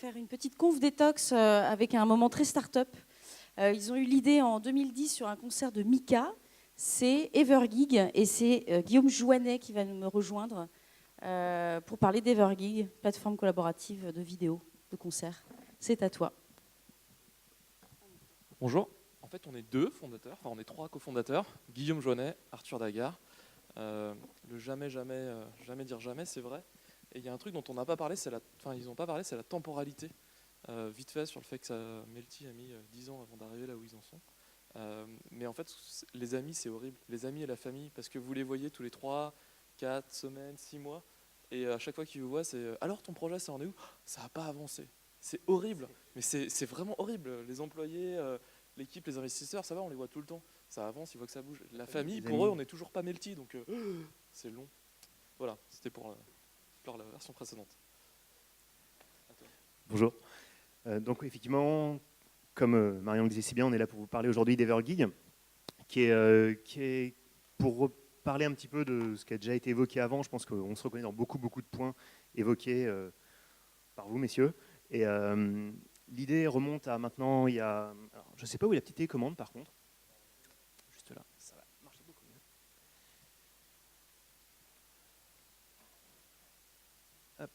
faire une petite conf détox avec un moment très start-up. Ils ont eu l'idée en 2010 sur un concert de Mika. C'est Evergig et c'est Guillaume Jouanet qui va me rejoindre pour parler d'Evergig, plateforme collaborative de vidéos, de concerts. C'est à toi. Bonjour. En fait, on est deux fondateurs, enfin on est trois cofondateurs, Guillaume Jouanet, Arthur Dagard. Le jamais dire jamais, c'est vrai. Et il y a un truc dont on n'a pas parlé, ils n'ont pas parlé, c'est la temporalité. Vite fait sur le fait que Melty a mis 10 ans avant d'arriver là où ils en sont. Mais en fait, les amis, c'est horrible. Les amis et la famille, parce que vous les voyez tous les 3, 4 semaines, 6 mois. Et à chaque fois qu'ils vous voient, c'est alors ton projet, ça en est où? Ça n'a pas avancé. C'est horrible. Mais c'est vraiment horrible. Les employés, l'équipe, les investisseurs, ça va, on les voit tout le temps. Ça avance, ils voient que ça bouge. La famille, pour eux, on n'est toujours pas Melty, donc c'est long. Voilà, c'était pour la version précédente. Bonjour. Donc effectivement, comme Marion le disait si bien, on est là pour vous parler aujourd'hui d'Evergig, qui est pour parler un petit peu de ce qui a déjà été évoqué avant. Je pense qu'on se reconnaît dans beaucoup de points évoqués par vous, messieurs. Et l'idée remonte à maintenant, il y a... Alors, je ne sais pas où est la petite télécommande, par contre. Juste là, ça va marcher beaucoup mieux. Hop.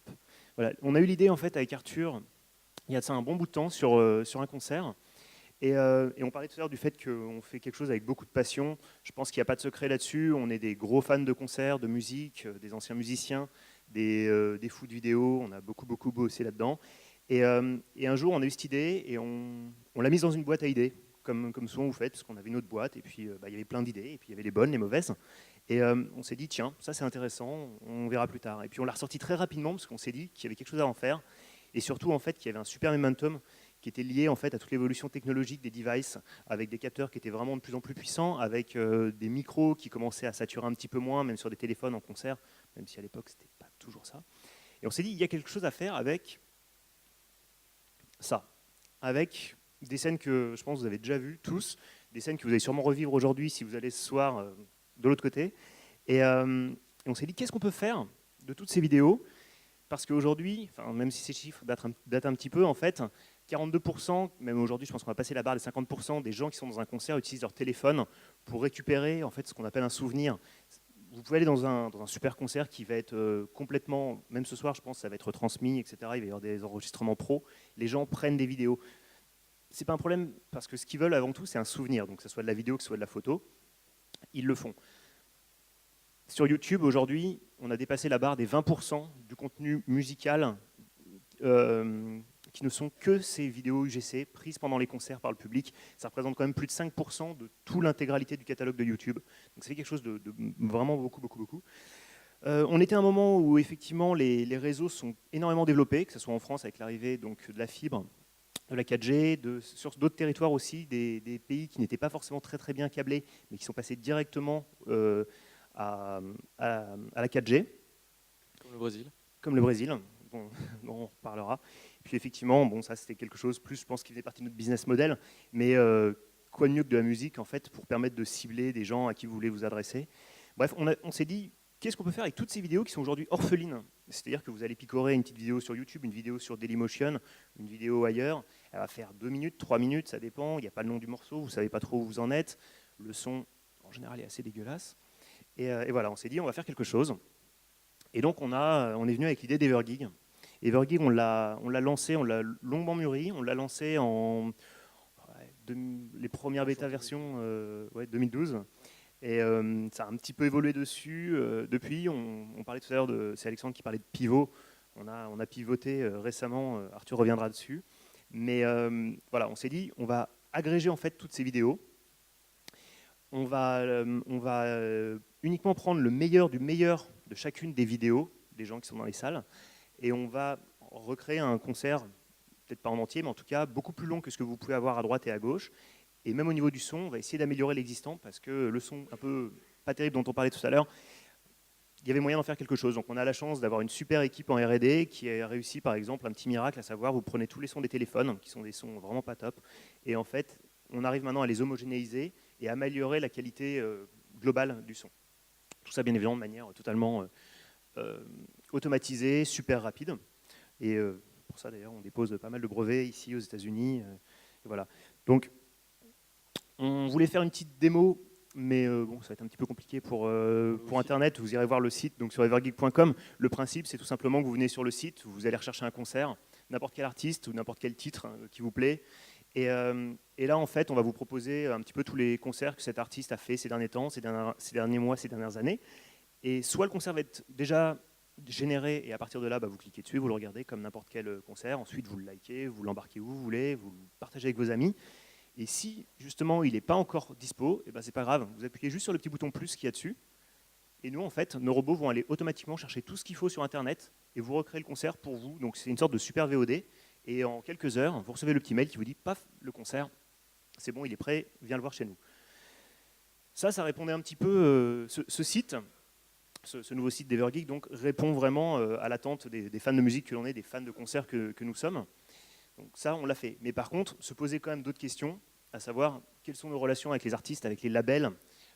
Voilà. On a eu l'idée, en fait, avec Arthur, il y a de ça un bon bout de temps, sur un concert. Et on parlait tout à l'heure du fait qu'on fait quelque chose avec beaucoup de passion. Je pense qu'il n'y a pas de secret là-dessus. On est des gros fans de concerts, de musique, des anciens musiciens, des fous de vidéo. On a beaucoup bossé là-dedans. Et un jour, on a eu cette idée et on l'a mise dans une boîte à idées, comme souvent vous faites, parce qu'on avait une autre boîte, et puis il y avait plein d'idées, et puis il y avait les bonnes, les mauvaises. Et on s'est dit, tiens, ça c'est intéressant, on verra plus tard. Et puis on l'a ressorti très rapidement, parce qu'on s'est dit qu'il y avait quelque chose à en faire, et surtout en fait qu'il y avait un super momentum qui était lié en fait à toute l'évolution technologique des devices, avec des capteurs qui étaient vraiment de plus en plus puissants, avec des micros qui commençaient à saturer un petit peu moins, même sur des téléphones en concert, même si à l'époque c'était pas toujours ça. Et on s'est dit, il y a quelque chose à faire avec ça, avec des scènes que je pense que vous avez déjà vues tous, des scènes que vous allez sûrement revivre aujourd'hui si vous allez ce soir de l'autre côté. Et on s'est dit, qu'est-ce qu'on peut faire de toutes ces vidéos? Parce qu'aujourd'hui, enfin, même si ces chiffres datent un petit peu, en fait, 42%, même aujourd'hui, je pense qu'on va passer la barre des 50% des gens qui sont dans un concert utilisent leur téléphone pour récupérer en fait, ce qu'on appelle un souvenir. Vous pouvez aller dans un super concert qui va être complètement, même ce soir, je pense, ça va être transmis, etc. Il va y avoir des enregistrements pro. Les gens prennent des vidéos. C'est pas un problème parce que ce qu'ils veulent avant tout, c'est un souvenir. Donc, que ce soit de la vidéo, que ce soit de la photo, ils le font. Sur YouTube, aujourd'hui, on a dépassé la barre des 20% du contenu musical qui ne sont que ces vidéos UGC prises pendant les concerts par le public. Ça représente quand même plus de 5% de toute l'intégralité du catalogue de YouTube. Donc c'est quelque chose de vraiment beaucoup. On était à un moment où effectivement les réseaux sont énormément développés, que ce soit en France avec l'arrivée donc de la fibre, de la 4G, sur d'autres territoires aussi, des pays qui n'étaient pas forcément très bien câblés, mais qui sont passés directement à la 4G. Comme le Brésil. Comme le Brésil, dont on reparlera. Puis effectivement, bon, ça c'était quelque chose, plus je pense qu'il faisait partie de notre business model, mais quoi de mieux que de la musique en fait pour permettre de cibler des gens à qui vous voulez vous adresser. Bref, on s'est dit, qu'est-ce qu'on peut faire avec toutes ces vidéos qui sont aujourd'hui orphelines? C'est-à-dire que vous allez picorer une petite vidéo sur YouTube, une vidéo sur Dailymotion, une vidéo ailleurs, elle va faire 2 minutes, 3 minutes, ça dépend, il n'y a pas le nom du morceau, vous ne savez pas trop où vous en êtes, le son en général est assez dégueulasse. Et voilà, on s'est dit, on va faire quelque chose. Et donc on est venu avec l'idée d'Evergig. Evergig, on l'a lancé, on l'a longuement mûri, on l'a lancé les premières bêta versions 2012. Et ça a un petit peu évolué dessus depuis. On parlait tout à l'heure, c'est Alexandre qui parlait de pivot. On a pivoté récemment, Arthur reviendra dessus. Mais voilà, on s'est dit, on va agréger en fait toutes ces vidéos. On va uniquement prendre le meilleur du meilleur de chacune des vidéos des gens qui sont dans les salles et on va recréer un concert, peut-être pas en entier, mais en tout cas beaucoup plus long que ce que vous pouvez avoir à droite et à gauche. Et même au niveau du son, on va essayer d'améliorer l'existant parce que le son un peu pas terrible dont on parlait tout à l'heure, il y avait moyen d'en faire quelque chose. Donc on a la chance d'avoir une super équipe en R&D qui a réussi par exemple un petit miracle, à savoir vous prenez tous les sons des téléphones, qui sont des sons vraiment pas top, et en fait on arrive maintenant à les homogénéiser et améliorer la qualité globale du son. Tout ça bien évidemment de manière totalement automatisée, super rapide. Et pour pour ça d'ailleurs, on dépose pas mal de brevets ici aux États-Unis. Et voilà. Donc, on voulait faire une petite démo, mais bon, ça va être un petit peu compliqué pour Internet. Vous irez voir le site, donc sur evergeek.com. Le principe, c'est tout simplement que vous venez sur le site, vous allez rechercher un concert, n'importe quel artiste ou n'importe quel titre qui vous plaît. Et là, en fait, on va vous proposer un petit peu tous les concerts que cet artiste a fait ces derniers temps, ces derniers mois, ces dernières années. Et soit le concert va être déjà généré, et à partir de là, vous cliquez dessus, vous le regardez comme n'importe quel concert. Ensuite, vous le likez, vous l'embarquez où vous voulez, vous le partagez avec vos amis. Et si, justement, il n'est pas encore dispo, et c'est pas grave. Vous appuyez juste sur le petit bouton plus qu'il y a dessus. Et nous, en fait, nos robots vont aller automatiquement chercher tout ce qu'il faut sur Internet et vous recréer le concert pour vous. Donc, c'est une sorte de super VOD. Et en quelques heures, vous recevez le petit mail qui vous dit « Paf, le concert, c'est bon, il est prêt, viens le voir chez nous ». Ça répondait un petit peu… ce site, ce nouveau site d'Evergeek, donc, répond vraiment à l'attente des fans de musique que l'on est, des fans de concerts que nous sommes. Donc ça, on l'a fait. Mais par contre, se poser quand même d'autres questions, à savoir quelles sont nos relations avec les artistes, avec les labels,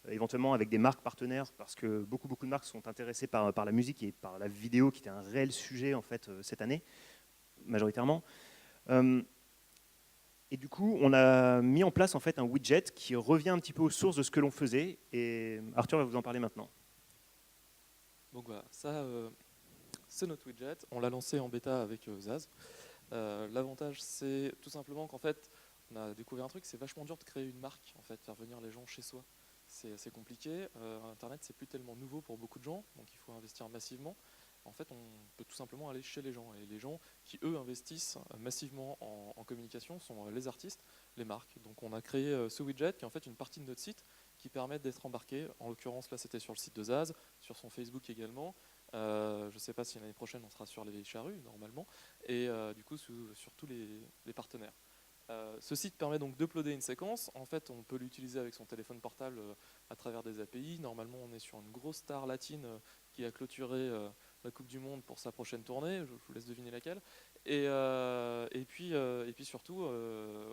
éventuellement avec des marques partenaires, parce que beaucoup de marques sont intéressées par la musique et par la vidéo, qui était un réel sujet en fait cette année, majoritairement. Et du coup, on a mis en place en fait un widget qui revient un petit peu aux sources de ce que l'on faisait. Et Arthur va vous en parler maintenant. Donc voilà, ça, c'est notre widget. On l'a lancé en bêta avec Zaz. L'avantage, c'est tout simplement qu'en fait, on a découvert un truc, c'est vachement dur de créer une marque, en fait, faire venir les gens chez soi. C'est assez compliqué. Internet, c'est plus tellement nouveau pour beaucoup de gens, donc il faut investir massivement. En fait, on peut tout simplement aller chez les gens. Et les gens qui, eux, investissent massivement en communication sont les artistes, les marques. Donc on a créé ce widget qui est en fait une partie de notre site qui permet d'être embarqué. En l'occurrence, là, c'était sur le site de Zaz, sur son Facebook également. Je ne sais pas si l'année prochaine, on sera sur les charrues, normalement. Et du coup, sur tous les partenaires. Ce site permet donc d'uploader une séquence. En fait, on peut l'utiliser avec son téléphone portable à travers des API. Normalement, on est sur une grosse star latine qui a clôturé la Coupe du Monde pour sa prochaine tournée. Je vous laisse deviner laquelle. Et puis surtout,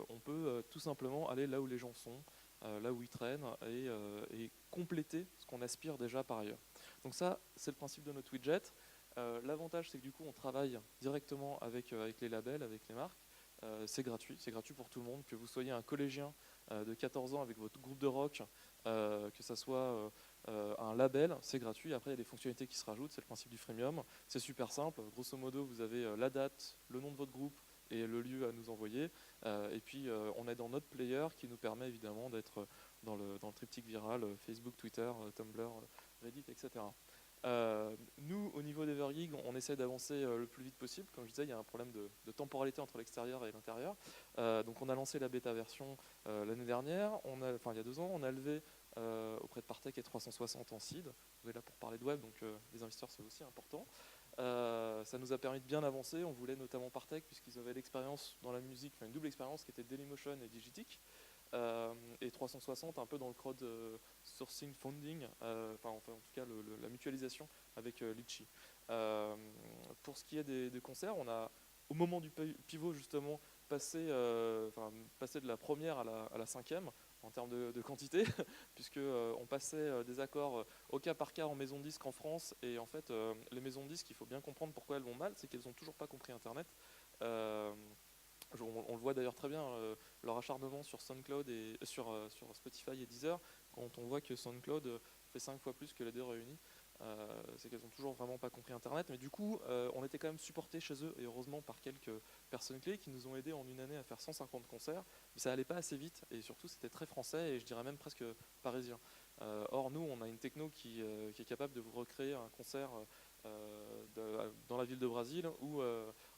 on peut tout simplement aller là où les gens sont, là où ils traînent, et compléter ce qu'on aspire déjà par ailleurs. Donc ça, c'est le principe de notre widget. L'avantage, c'est que du coup, on travaille directement avec les labels, avec les marques. C'est gratuit pour tout le monde, que vous soyez un collégien de 14 ans avec votre groupe de rock, que ça soit un label, c'est gratuit. Après, il y a des fonctionnalités qui se rajoutent, c'est le principe du freemium. C'est super simple, grosso modo, vous avez la date, le nom de votre groupe et le lieu à nous envoyer. Et puis, on est dans notre player qui nous permet évidemment d'être dans le triptyque viral Facebook, Twitter, Tumblr, Reddit, etc. Nous, au niveau d'Evergeek, on essaie d'avancer le plus vite possible. Comme je disais, il y a un problème de temporalité entre l'extérieur et l'intérieur. Donc on a lancé la bêta version l'année dernière, il y a 2 ans. On a levé auprès de Partech et 360 en seed. On est là pour parler de web, donc les investisseurs, c'est aussi important. Ça nous a permis de bien avancer. On voulait notamment Partech, puisqu'ils avaient l'expérience dans la musique, une double expérience qui était Dailymotion et Digitic. Et 360 un peu dans le crowdsourcing funding, en tout cas la mutualisation avec Litchi. Pour ce qui est des concerts, on a au moment du pivot justement passé de la première à la 5e en termes de quantité, puisque on passait des accords au cas par cas en maison de disques en France. Et en fait, les maisons de disques, il faut bien comprendre pourquoi elles vont mal, c'est qu'elles n'ont toujours pas compris Internet. On le voit d'ailleurs très bien, leur acharnement sur SoundCloud et sur Spotify et Deezer, quand on voit que SoundCloud fait 5 fois plus que les deux réunis. C'est qu'elles n'ont toujours vraiment pas compris Internet. Mais du coup, on était quand même supportés chez eux, et heureusement par quelques personnes clés qui nous ont aidés en une année à faire 150 concerts. Mais ça allait pas assez vite, et surtout c'était très français, et je dirais même presque parisien. Or, nous, on a une techno qui est capable de vous recréer un concert dans la ville de Brésil ou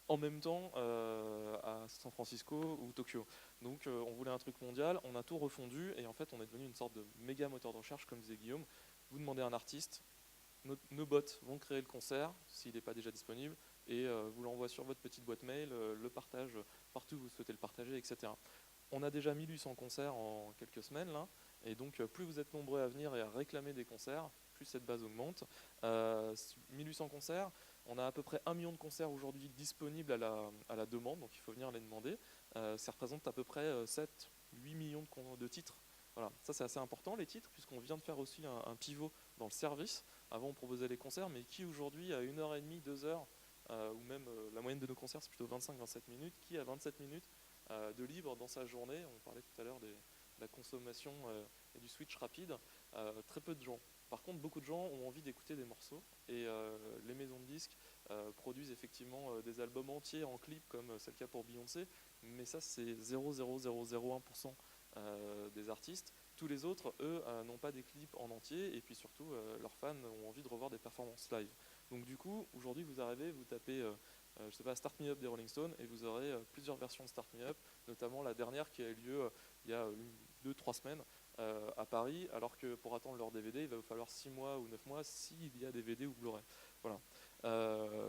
en même temps à San Francisco ou Tokyo. Donc on voulait un truc mondial, on a tout refondu, et en fait on est devenu une sorte de méga moteur de recherche, comme disait Guillaume. Vous demandez à un artiste, nos bots vont créer le concert s'il n'est pas déjà disponible, et vous l'envoie sur votre petite boîte mail, le partage partout où vous souhaitez le partager, etc. On a déjà 1800 concerts en quelques semaines là, et donc plus vous êtes nombreux à venir et à réclamer des concerts, plus cette base augmente. 1800 concerts, on a à peu près 1 million de concerts aujourd'hui disponibles à la demande, donc il faut venir les demander. Ça représente à peu près 7-8 millions de titres. Voilà, ça c'est assez important, les titres, puisqu'on vient de faire aussi un pivot dans le service. Avant on proposait les concerts, mais qui aujourd'hui à 1h30, 2 heures ou même la moyenne de nos concerts c'est plutôt 25-27 minutes. Qui a 27 minutes de libre dans sa journée? On parlait tout à l'heure de la consommation et du switch rapide. Très peu de gens. Par contre, beaucoup de gens ont envie d'écouter des morceaux et les maisons de disques produisent effectivement des albums entiers en clip comme c'est le cas pour Beyoncé, mais ça c'est 0,0001% des artistes. Tous les autres, eux, n'ont pas des clips en entier et puis surtout, leurs fans ont envie de revoir des performances live. Donc du coup, aujourd'hui, vous arrivez, vous tapez, je sais pas, Start Me Up des Rolling Stones et vous aurez plusieurs versions de Start Me Up, notamment la dernière qui a eu lieu il y a 2-3 semaines à Paris, alors que pour attendre leur DVD, il va vous falloir 6 mois ou 9 mois s'il y a DVD ou Blu-ray. Voilà.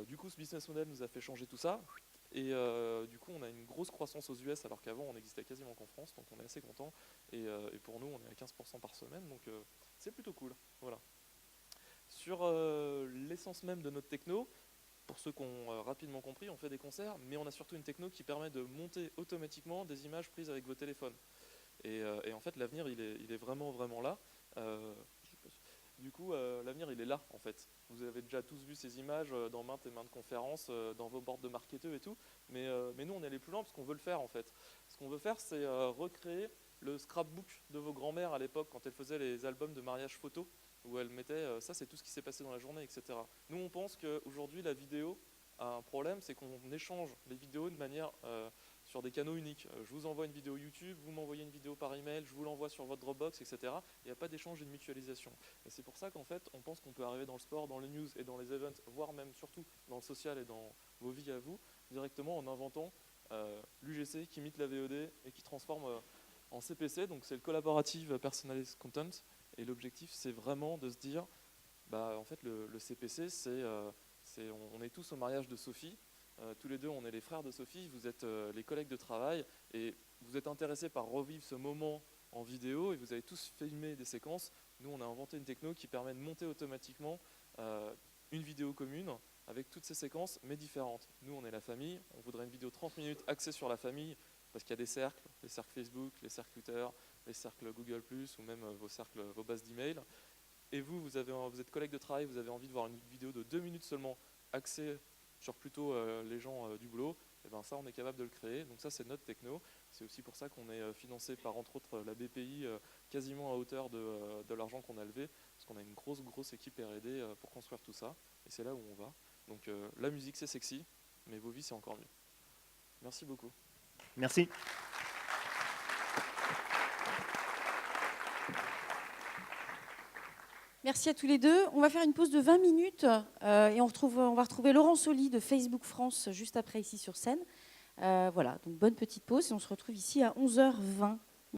Du coup, ce business model nous a fait changer tout ça. Et du coup, on a une grosse croissance aux US alors qu'avant, on n'existait quasiment qu'en France, donc on est assez content. Et pour nous, on est à 15% par semaine, donc c'est plutôt cool. Voilà. Sur l'essence même de notre techno, pour ceux qui ont rapidement compris, on fait des concerts, mais on a surtout une techno qui permet de monter automatiquement des images prises avec vos téléphones. Et en fait, l'avenir, il est vraiment, vraiment là. Du coup, l'avenir, il est là, en fait. Vous avez déjà tous vu ces images dans maintes et maintes conférences, dans vos boards de marketeurs et tout. Mais nous, on est allé plus loin parce qu'on veut le faire, en fait. Ce qu'on veut faire, c'est recréer le scrapbook de vos grands-mères à l'époque, quand elles faisaient les albums de mariage photo, où elles mettaient ça, c'est tout ce qui s'est passé dans la journée, etc. Nous, on pense qu'aujourd'hui, la vidéo a un problème, c'est qu'on échange les vidéos de manière sur des canaux uniques. Je vous envoie une vidéo YouTube, vous m'envoyez une vidéo par email, je vous l'envoie sur votre Dropbox, etc. Il n'y a pas d'échange et de mutualisation. Et c'est pour ça qu'en fait, on pense qu'on peut arriver dans le sport, dans les news et dans les events, voire même surtout dans le social et dans vos vies à vous, directement en inventant l'UGC qui imite la VOD et qui transforme en CPC. Donc c'est le Collaborative Personalized Content. Et l'objectif, c'est vraiment de se dire, bah, en fait, le CPC, on est tous au mariage de Sophie. Tous les deux, on est les frères de Sophie, vous êtes les collègues de travail et vous êtes intéressés par revivre ce moment en vidéo et vous avez tous filmé des séquences. Nous, on a inventé une techno qui permet de monter automatiquement une vidéo commune avec toutes ces séquences, mais différentes. Nous, on est la famille, on voudrait une vidéo 30 minutes axée sur la famille parce qu'il y a des cercles, les cercles Facebook, les cercles Twitter, les cercles Google+, ou même vos bases d'email. Et vous êtes collègue de travail, vous avez envie de voir une vidéo de 2 minutes seulement axée sur plutôt les gens du boulot, et ben ça on est capable de le créer. Donc ça c'est notre techno. C'est aussi pour ça qu'on est financé par entre autres la BPI quasiment à hauteur de l'argent qu'on a levé, parce qu'on a une grosse équipe R&D pour construire tout ça. Et c'est là où on va. Donc la musique c'est sexy, mais vos vies c'est encore mieux. Merci beaucoup. Merci. Merci à tous les deux. On va faire une pause de 20 minutes et on va retrouver Laurent Soli de Facebook France juste après ici sur scène. Voilà, donc bonne petite pause et on se retrouve ici à 11h20.